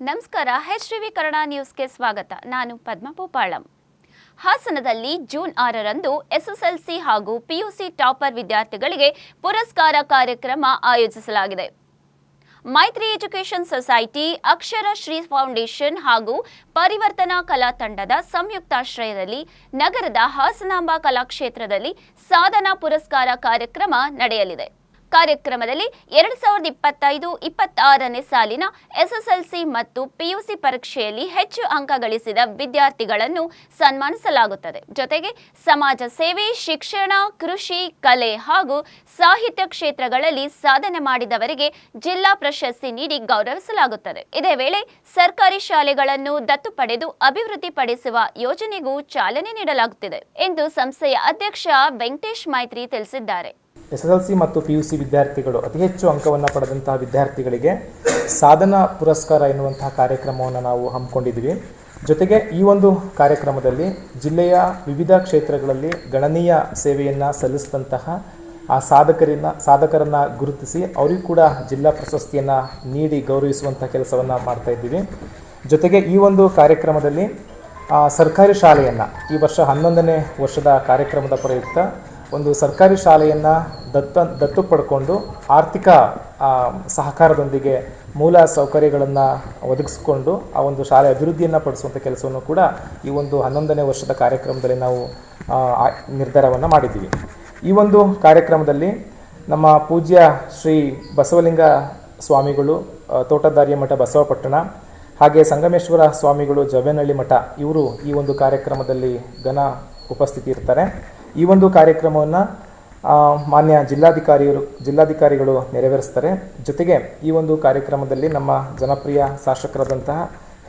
ನಮಸ್ಕಾರ. HTV ಕನ್ನಡ ನ್ಯೂಸ್ಗೆ ಸ್ವಾಗತ. ನಾನು ಪದ್ಮ ಪೂಪಾಳಂ. ಹಾಸನದಲ್ಲಿ ಜೂನ್ 6ರಂದು SSLC ಹಾಗೂ PUC ಟಾಪರ್ ವಿದ್ಯಾರ್ಥಿಗಳಿಗೆ ಪುರಸ್ಕಾರ ಕಾರ್ಯಕ್ರಮ ಆಯೋಜಿಸಲಾಗಿದೆ. ಮೈತ್ರಿ ಎಜುಕೇಷನ್ ಸೊಸೈಟಿ, ಅಕ್ಷರ ಶ್ರೀ ಫೌಂಡೇಶನ್ ಹಾಗೂ ಪರಿವರ್ತನಾ ಕಲಾ ತಂಡದ ಸಂಯುಕ್ತಾಶ್ರಯದಲ್ಲಿ ನಗರದ ಹಾಸನಾಂಬ ಕಲಾಕ್ಷೇತ್ರದಲ್ಲಿ ಸಾಧನಾ ಪುರಸ್ಕಾರ ಕಾರ್ಯಕ್ರಮ ನಡೆಯಲಿದೆ. ಕಾರ್ಯಕ್ರಮದಲ್ಲಿ 2025-26ನೇ ಸಾಲಿನ SSLC ಮತ್ತು PUC ಪರೀಕ್ಷೆಯಲ್ಲಿ ಹೆಚ್ಚು ಅಂಕ ಗಳಿಸಿದ ವಿದ್ಯಾರ್ಥಿಗಳನ್ನು ಸನ್ಮಾನಿಸಲಾಗುತ್ತದೆ. ಜೊತೆಗೆ ಸಮಾಜ ಸೇವೆ, ಶಿಕ್ಷಣ, ಕೃಷಿ, ಕಲೆ ಹಾಗೂ ಸಾಹಿತ್ಯ ಕ್ಷೇತ್ರಗಳಲ್ಲಿ ಸಾಧನೆ ಮಾಡಿದವರಿಗೆ ಜಿಲ್ಲಾ ಪ್ರಶಸ್ತಿ ನೀಡಿ ಗೌರವಿಸಲಾಗುತ್ತದೆ. ಇದೇ ವೇಳೆ ಸರ್ಕಾರಿ ಶಾಲೆಗಳನ್ನು ದತ್ತು ಪಡೆದು ಅಭಿವೃದ್ಧಿಪಡಿಸುವ ಯೋಜನೆಗೂ ಚಾಲನೆ ನೀಡಲಾಗುತ್ತಿದೆ ಎಂದು ಸಂಸ್ಥೆಯ ಅಧ್ಯಕ್ಷ ವೆಂಕಟೇಶ್ ಮೈತ್ರಿ ತಿಳಿಸಿದ್ದಾರೆ. SSLC ಮತ್ತು PUC ವಿದ್ಯಾರ್ಥಿಗಳು ಅತಿ ಹೆಚ್ಚು ಅಂಕವನ್ನು ಪಡೆದಂತಹ ವಿದ್ಯಾರ್ಥಿಗಳಿಗೆ ಸಾಧನಾ ಪುರಸ್ಕಾರ ಎನ್ನುವಂತಹ ಕಾರ್ಯಕ್ರಮವನ್ನು ನಾವು ಹಮ್ಮಿಕೊಂಡಿದ್ದೀವಿ. ಜೊತೆಗೆ ಈ ಒಂದು ಕಾರ್ಯಕ್ರಮದಲ್ಲಿ ಜಿಲ್ಲೆಯ ವಿವಿಧ ಕ್ಷೇತ್ರಗಳಲ್ಲಿ ಗಣನೀಯ ಸೇವೆಯನ್ನು ಸಲ್ಲಿಸಿದಂತಹ ಆ ಸಾಧಕರನ್ನು ಗುರುತಿಸಿ ಅವರಿಗೂ ಕೂಡ ಜಿಲ್ಲಾ ಪ್ರಶಸ್ತಿಯನ್ನು ನೀಡಿ ಗೌರವಿಸುವಂಥ ಕೆಲಸವನ್ನು ಮಾಡ್ತಾ ಇದ್ದೀವಿ. ಜೊತೆಗೆ ಈ ಒಂದು ಕಾರ್ಯಕ್ರಮದಲ್ಲಿ ಸರ್ಕಾರಿ ಶಾಲೆಯನ್ನು ಈ ವರ್ಷ 11ನೇ ವರ್ಷದ ಕಾರ್ಯಕ್ರಮದ ಪ್ರಯುಕ್ತ ಒಂದು ಸರ್ಕಾರಿ ಶಾಲೆಯನ್ನು ದತ್ತು ಪಡ್ಕೊಂಡು ಆರ್ಥಿಕ ಸಹಕಾರದೊಂದಿಗೆ ಮೂಲ ಸೌಕರ್ಯಗಳನ್ನು ಒದಗಿಸಿಕೊಂಡು ಆ ಒಂದು ಶಾಲೆ ಅಭಿವೃದ್ಧಿಯನ್ನು ಪಡಿಸುವಂಥ ಕೆಲಸವನ್ನು ಕೂಡ ಈ ಒಂದು 11ನೇ ವರ್ಷದ ಕಾರ್ಯಕ್ರಮದಲ್ಲಿ ನಾವು ನಿರ್ಧಾರವನ್ನು ಮಾಡಿದ್ದೀವಿ. ಈ ಒಂದು ಕಾರ್ಯಕ್ರಮದಲ್ಲಿ ನಮ್ಮ ಪೂಜ್ಯ ಶ್ರೀ ಬಸವಲಿಂಗ ಸ್ವಾಮಿಗಳು, ತೋಟದಾರ್ಯ ಮಠ ಬಸವಪಟ್ಟಣ, ಹಾಗೆ ಸಂಗಮೇಶ್ವರ ಸ್ವಾಮಿಗಳು ಜವ್ಯನಹಳ್ಳಿ ಮಠ, ಇವರು ಈ ಒಂದು ಕಾರ್ಯಕ್ರಮದಲ್ಲಿ ಘನ ಉಪಸ್ಥಿತಿ ಇರ್ತಾರೆ. ಈ ಒಂದು ಕಾರ್ಯಕ್ರಮವನ್ನು ಮಾನ್ಯ ಜಿಲ್ಲಾಧಿಕಾರಿಗಳು ನೆರವೇರಿಸ್ತಾರೆ. ಜೊತೆಗೆ ಈ ಒಂದು ಕಾರ್ಯಕ್ರಮದಲ್ಲಿ ನಮ್ಮ ಜನಪ್ರಿಯ ಶಾಸಕರಾದಂತಹ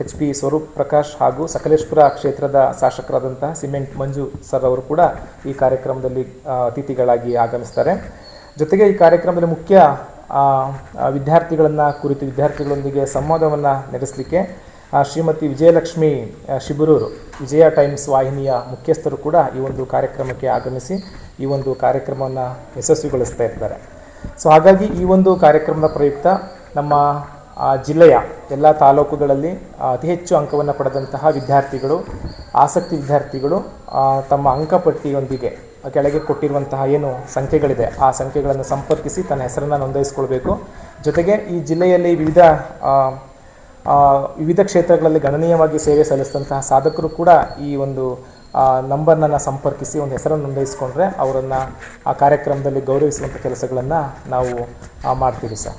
HP ಸ್ವರೂಪ್ ಪ್ರಕಾಶ್ ಹಾಗೂ ಸಕಲೇಶ್ಪುರ ಕ್ಷೇತ್ರದ ಶಾಸಕರಾದಂತಹ ಸಿಮೆಂಟ್ ಮಂಜು ಸರ್ ಅವರು ಕೂಡ ಈ ಕಾರ್ಯಕ್ರಮದಲ್ಲಿ ಅತಿಥಿಗಳಾಗಿ ಆಗಮಿಸ್ತಾರೆ. ಜೊತೆಗೆ ಈ ಕಾರ್ಯಕ್ರಮದಲ್ಲಿ ಮುಖ್ಯ ವಿದ್ಯಾರ್ಥಿಗಳೊಂದಿಗೆ ಸಂವಾದವನ್ನು ನಡೆಸಲಿಕ್ಕೆ ಶ್ರೀಮತಿ ವಿಜಯಲಕ್ಷ್ಮಿ ಶಿಬರೂರು, ವಿಜಯ ಟೈಮ್ಸ್ ವಾಹಿನಿಯ ಮುಖ್ಯಸ್ಥರು ಕೂಡ ಈ ಒಂದು ಕಾರ್ಯಕ್ರಮಕ್ಕೆ ಆಗಮಿಸಿ ಈ ಒಂದು ಕಾರ್ಯಕ್ರಮವನ್ನು ಯಶಸ್ವಿಗೊಳಿಸ್ತಾ ಇರ್ತಾರೆ. ಸೊ ಹಾಗಾಗಿ ಈ ಒಂದು ಕಾರ್ಯಕ್ರಮದ ಪ್ರಯುಕ್ತ ನಮ್ಮ ಜಿಲ್ಲೆಯ ಎಲ್ಲ ತಾಲೂಕುಗಳಲ್ಲಿ ಅತಿ ಹೆಚ್ಚು ಅಂಕವನ್ನು ಪಡೆದಂತಹ ಆಸಕ್ತಿ ವಿದ್ಯಾರ್ಥಿಗಳು ತಮ್ಮ ಅಂಕಪಟ್ಟಿಯೊಂದಿಗೆ ಕೆಳಗೆ ಕೊಟ್ಟಿರುವಂತಹ ಏನು ಸಂಖ್ಯೆಗಳಿದೆ ಆ ಸಂಖ್ಯೆಗಳನ್ನು ಸಂಪರ್ಕಿಸಿ ತನ್ನ ಹೆಸರನ್ನು ನೋಂದಾಯಿಸಿಕೊಳ್ಬೇಕು. ಜೊತೆಗೆ ಈ ಜಿಲ್ಲೆಯಲ್ಲಿ ವಿವಿಧ ಕ್ಷೇತ್ರಗಳಲ್ಲಿ ಗಣನೀಯವಾಗಿ ಸೇವೆ ಸಲ್ಲಿಸಿದಂತಹ ಸಾಧಕರು ಕೂಡ ಈ ಒಂದು ನಂಬರ್ನನ್ನು ಸಂಪರ್ಕಿಸಿ ಒಂದು ಹೆಸರನ್ನು ನೋಂದಾಯಿಸಿಕೊಂಡ್ರೆ ಅವರನ್ನು ಆ ಕಾರ್ಯಕ್ರಮದಲ್ಲಿ ಗೌರವಿಸುವಂಥ ಕೆಲಸಗಳನ್ನು ನಾವು ಮಾಡ್ತೀವಿ ಸರ್.